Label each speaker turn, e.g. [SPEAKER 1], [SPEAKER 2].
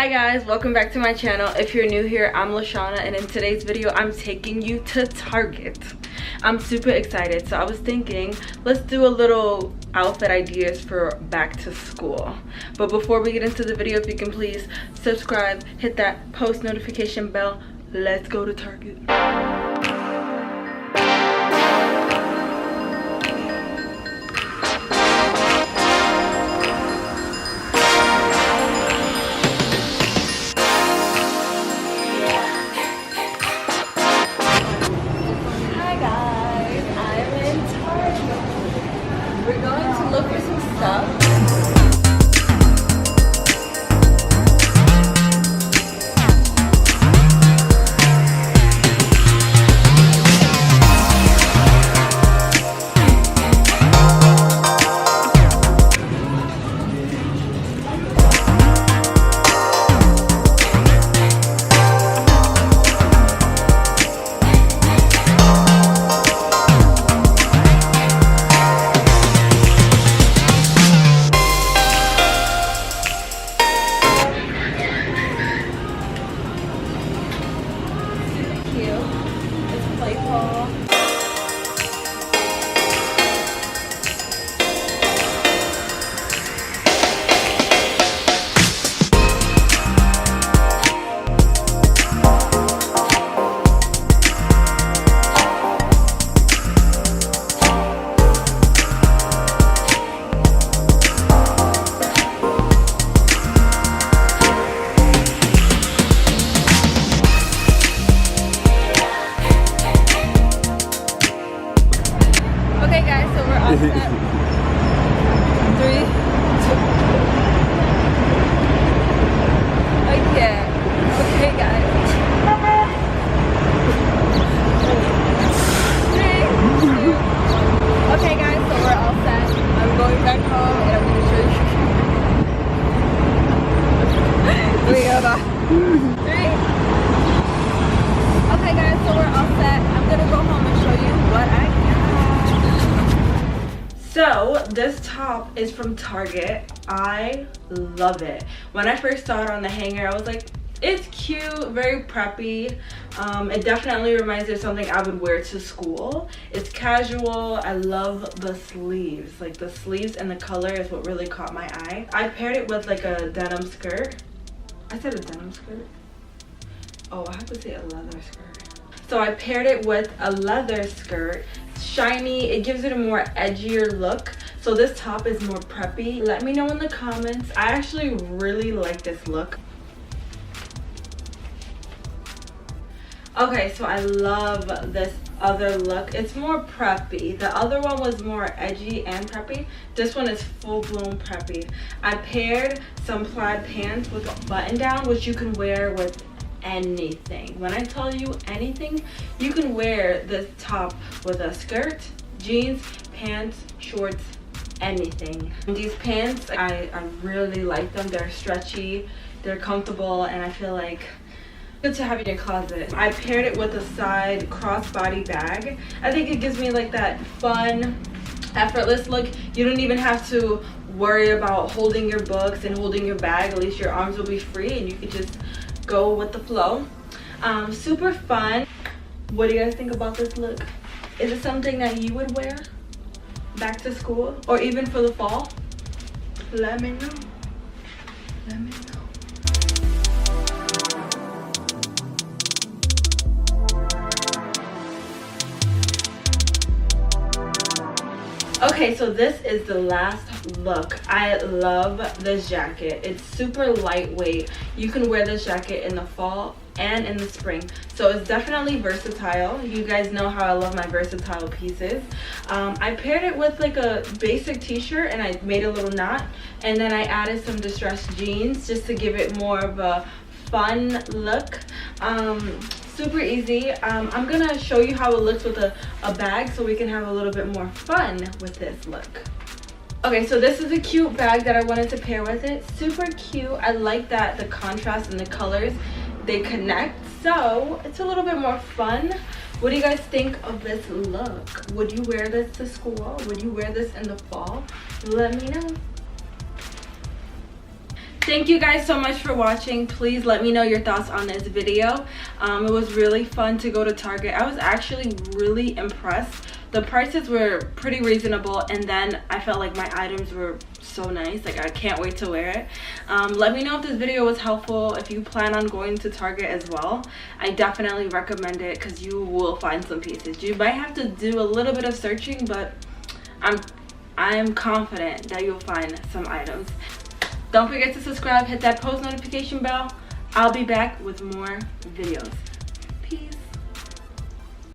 [SPEAKER 1] Hi guys, welcome back to my channel. If you're new here, I'm Lashana, and in today's video I'm taking you to Target. I'm super excited, so I was thinking let's do a little outfit ideas for back to school. But before we get into the video, if you can please subscribe, hit that post notification bell. Let's go to Target. We're going to look for some stuff. So this top is from Target. I love it. When I first saw it on the hanger, I was like, it's cute, very preppy. It definitely reminds me of something I would wear to school. It's casual. I love the sleeves. Like the sleeves and the color is what really caught my eye. I paired it with like a denim skirt. I said a denim skirt. Oh, I have to say a leather skirt. So I paired it with a leather skirt. Shiny, it gives it a more edgier look. So this top is more preppy. Let me know in the comments. I actually really like this look. Okay, so I love this other look. It's more preppy. The other one was more edgy and preppy. This one is full-blown preppy. I paired some plaid pants with a button down, which you can wear with anything. When I tell you anything, you can wear this top with a skirt, jeans, pants, shorts, anything. These pants, I really like them. They're stretchy, they're comfortable, and I feel like good to have in your closet. I paired it with a side crossbody bag. I think it gives me like that fun, effortless look. You don't even have to worry about holding your books and holding your bag. At least your arms will be free and you can just go with the flow. Super fun. What do you guys think about this look? Is it something that you would wear back to school or even for the fall? Let me know. Let me know. Okay, so this is the last look. I love this jacket. It's super lightweight. You can wear this jacket in the fall and in the spring, so it's definitely versatile. You guys know how I love my versatile pieces. I paired it with like a basic t-shirt and I made a little knot, and then I added some distressed jeans just to give it more of a fun look. Super easy. I'm gonna show you how it looks with a bag so we can have a little bit more fun with this look. Okay, so this is a cute bag that I wanted to pair with it. Super cute. I like that the contrast and the colors, they connect, so it's a little bit more fun. What do you guys think of this look? Would you wear this to school? Would you wear this in the fall? Let me know. Thank you guys so much for watching. Please let me know your thoughts on this video. It was really fun to go to Target. I was actually really impressed. The prices were pretty reasonable, and then I felt like my items were so nice. Like, I can't wait to wear it. Let me know if this video was helpful. If you plan on going to Target as well, I definitely recommend it because you will find some pieces. You might have to do a little bit of searching, but I'm confident that you'll find some items. Don't forget to subscribe, hit that post notification bell. I'll be back with more videos. Peace.